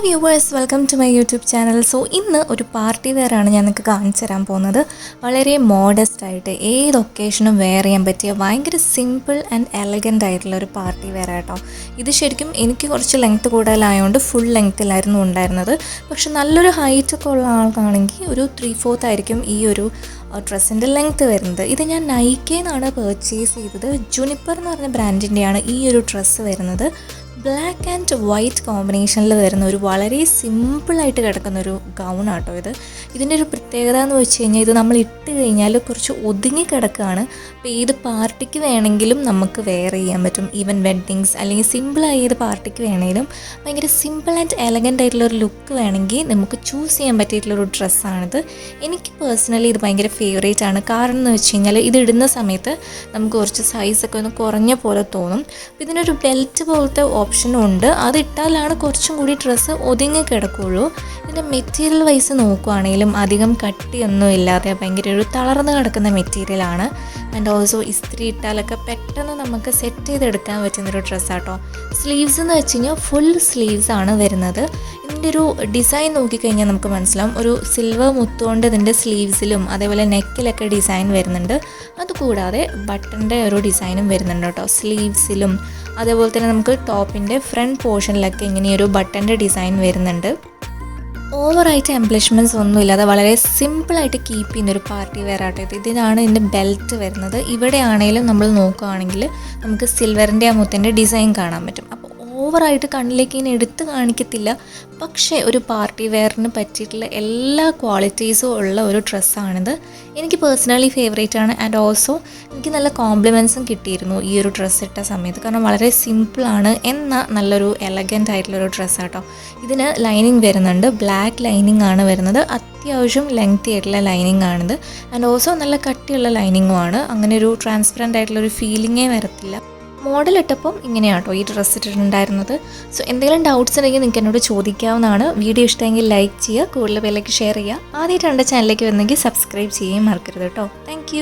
Viewers, welcome to my YouTube channel. So ഇന്ന് ഒരു party വെയറാണ് ഞാൻ നിങ്ങൾക്ക് കാണിച്ചു തരാൻ പോകുന്നത്. വളരെ മോഡസ്റ്റ് ആയിട്ട് ഏത് ഒക്കേഷനും വെയർ ചെയ്യാൻ പറ്റിയ ഭയങ്കര സിമ്പിൾ ആൻഡ് എലഗൻ്റ് ആയിട്ടുള്ള ഒരു പാർട്ടി വെയർ ആട്ടോ. ഇത് ശരിക്കും എനിക്ക് കുറച്ച് ലെങ്ത്ത് കൂടുതലായതുകൊണ്ട് ഫുൾ ലെങ്ത്തിലായിരുന്നു ഉണ്ടായിരുന്നത്. പക്ഷെ നല്ലൊരു ഹൈറ്റൊക്കെ ഉള്ള ആൾക്കാണെങ്കിൽ ഒരു 3/4 ആയിരിക്കും ഈ ഒരു ഡ്രസ്സിൻ്റെ ലെങ്ത്ത് വരുന്നത്. ഇത് ഞാൻ നൈക്കയിൽ പർച്ചേസ് ചെയ്തത്. ജുനിപ്പർ എന്ന് പറഞ്ഞ ബ്രാൻഡിൻ്റെയാണ് ഈ ഒരു ഡ്രസ്സ് വരുന്നത്. ബ്ലാക്ക് ആൻഡ് വൈറ്റ് കോമ്പിനേഷനിൽ വരുന്ന ഒരു വളരെ സിമ്പിളായിട്ട് കിടക്കുന്നൊരു ഗൗണാട്ടോ ഇത്. ഇതിൻ്റെ ഒരു പ്രത്യേകത എന്ന് വെച്ച് കഴിഞ്ഞാൽ ഇത് നമ്മൾ ഇട്ട് കഴിഞ്ഞാൽ കുറച്ച് ഒതുങ്ങി കിടക്കുകയാണ്. അപ്പോൾ ഏത് പാർട്ടിക്ക് വേണമെങ്കിലും നമുക്ക് വെയർ ചെയ്യാൻ പറ്റും. ഈവൻ വെഡ്ഡിങ്സ് അല്ലെങ്കിൽ സിമ്പിളായ ഏത് പാർട്ടിക്ക് വേണമെങ്കിലും ഭയങ്കര സിമ്പിൾ ആൻഡ് എലഗൻ്റ് ആയിട്ടുള്ളൊരു ലുക്ക് വേണമെങ്കിൽ നമുക്ക് ചൂസ് ചെയ്യാൻ പറ്റിയിട്ടുള്ളൊരു ഡ്രസ്സാണിത്. എനിക്ക് പേഴ്സണലി ഇത് ഭയങ്കര ഫേവറേറ്റ് ആണ്. കാരണം എന്ന് വെച്ച് കഴിഞ്ഞാൽ ഇത് ഇടുന്ന സമയത്ത് നമുക്ക് കുറച്ച് സൈസൊക്കെ ഒന്ന് കുറഞ്ഞ പോലെ തോന്നും. അപ്പോൾ ഇതിനൊരു ബെൽറ്റ് പോലത്തെ ഓപ്ഷനും ഉണ്ട്. അതിട്ടാലാണ് കുറച്ചും കൂടി ഡ്രസ്സ് ഒതുങ്ങി കിടക്കുകയുള്ളൂ. ഇതിൻ്റെ മെറ്റീരിയൽ വൈസ് നോക്കുകയാണെങ്കിലും അധികം കട്ടിയൊന്നും ഇല്ലാതെ ഭയങ്കര ഒരു തളർന്ന് കിടക്കുന്ന മെറ്റീരിയലാണ്. ആൻഡ് ഓൾസോ ഇസ്തിരി ഇട്ടാലൊക്കെ പെട്ടെന്ന് നമുക്ക് സെറ്റ് ചെയ്തെടുക്കാൻ പറ്റുന്നൊരു ഡ്രസ്സാട്ടോ. സ്ലീവ്സ് എന്ന് വെച്ച് കഴിഞ്ഞാൽ ഫുൾ സ്ലീവ്സ് ആണ് വരുന്നത്. ഇതിൻ്റെ ഒരു ഡിസൈൻ നോക്കിക്കഴിഞ്ഞാൽ നമുക്ക് മനസ്സിലാവും. ഒരു സിൽവർ മുത്തുകൊണ്ട് ഇതിൻ്റെ സ്ലീവ്സിലും അതേപോലെ നെക്കിലൊക്കെ ഡിസൈൻ വരുന്നുണ്ട്. അതുകൂടാതെ ബട്ടൻ്റെ ഒരു ഡിസൈനും വരുന്നുണ്ട് കേട്ടോ സ്ലീവ്സിലും. അതേപോലെ തന്നെ നമുക്ക് ടോപ്പിൻ്റെ ഫ്രണ്ട് പോർഷനിലൊക്കെ ഇങ്ങനെയൊരു ബട്ടൻ്റെ ഡിസൈൻ വരുന്നുണ്ട്. ഓവറായിട്ട് എംപ്ലിഷ്മെൻറ്റ്സ് ഒന്നുമില്ലാതെ വളരെ സിമ്പിളായിട്ട് കീപ്പ് ചെയ്യുന്നൊരു പാർട്ടി വെയർ ആട്ടോ ഇത്. ഇതിനാണ് ഇതിൻ്റെ ബെൽറ്റ് വരുന്നത്. ഇവിടെ ആണെങ്കിലും നമ്മൾ നോക്കുകയാണെങ്കിൽ നമുക്ക് സിൽവറിൻ്റെ ആ മുത്തിൻ്റെ ഡിസൈൻ കാണാൻ പറ്റും. അപ്പോൾ ഓവറായിട്ട് കണ്ണിലേക്ക് ഇങ്ങനെ എടുത്ത് കാണിക്കത്തില്ല. പക്ഷേ ഒരു പാർട്ടി വെയറിന് പറ്റിയിട്ടുള്ള എല്ലാ ക്വാളിറ്റീസും ഉള്ള ഒരു ഡ്രസ്സാണിത്. എനിക്ക് പേഴ്സണലി ഫേവറേറ്റ് ആണ്. ആൻഡ് ഓൾസോ എനിക്ക് നല്ല കോംപ്ലിമെൻറ്റ്സും കിട്ടിയിരുന്നു ഈ ഒരു ഡ്രസ്സ് ഇട്ട സമയത്ത്. കാരണം വളരെ സിമ്പിളാണ് എന്നാൽ നല്ലൊരു എലഗൻ്റ് ആയിട്ടുള്ളൊരു ഡ്രസ്സാട്ടോ. ഇതിന് ലൈനിങ് വരുന്നുണ്ട്. ബ്ലാക്ക് ലൈനിങ് ആണ് വരുന്നത്. അത്യാവശ്യം ലെങ്തി ആയിട്ടുള്ള ലൈനിങ് ആണിത്. ആൻഡ് ഓൾസോ നല്ല കട്ടിയുള്ള ലൈനിങ്ങും ആണ്. അങ്ങനെ ഒരു ട്രാൻസ്പെറൻ്റ് ആയിട്ടുള്ളൊരു ഫീലിങ്ങേ വരത്തില്ല. മോഡൽ ഇട്ടപ്പം ഇങ്ങനെയാട്ടോ ഈ ഡ്രസ്സ് ഇട്ടിട്ടുണ്ടായിരുന്നത്. സോ എന്തെങ്കിലും ഡൗട്ട്സ് ഉണ്ടെങ്കിൽ നിങ്ങൾക്ക് എന്നോട് ചോദിക്കാവുന്നതാണ്. വീഡിയോ ഇഷ്ടമെങ്കിൽ ലൈക്ക് ചെയ്യുക, കൂടുതൽ പേരിലേക്ക് ഷെയർ ചെയ്യുക. ആദ്യമായിട്ട് എൻ്റെ ചാനലിലേക്ക് വന്നെങ്കിൽ സബ്സ്ക്രൈബ് ചെയ്യുകയും മറക്കരുത് കേട്ടോ. താങ്ക്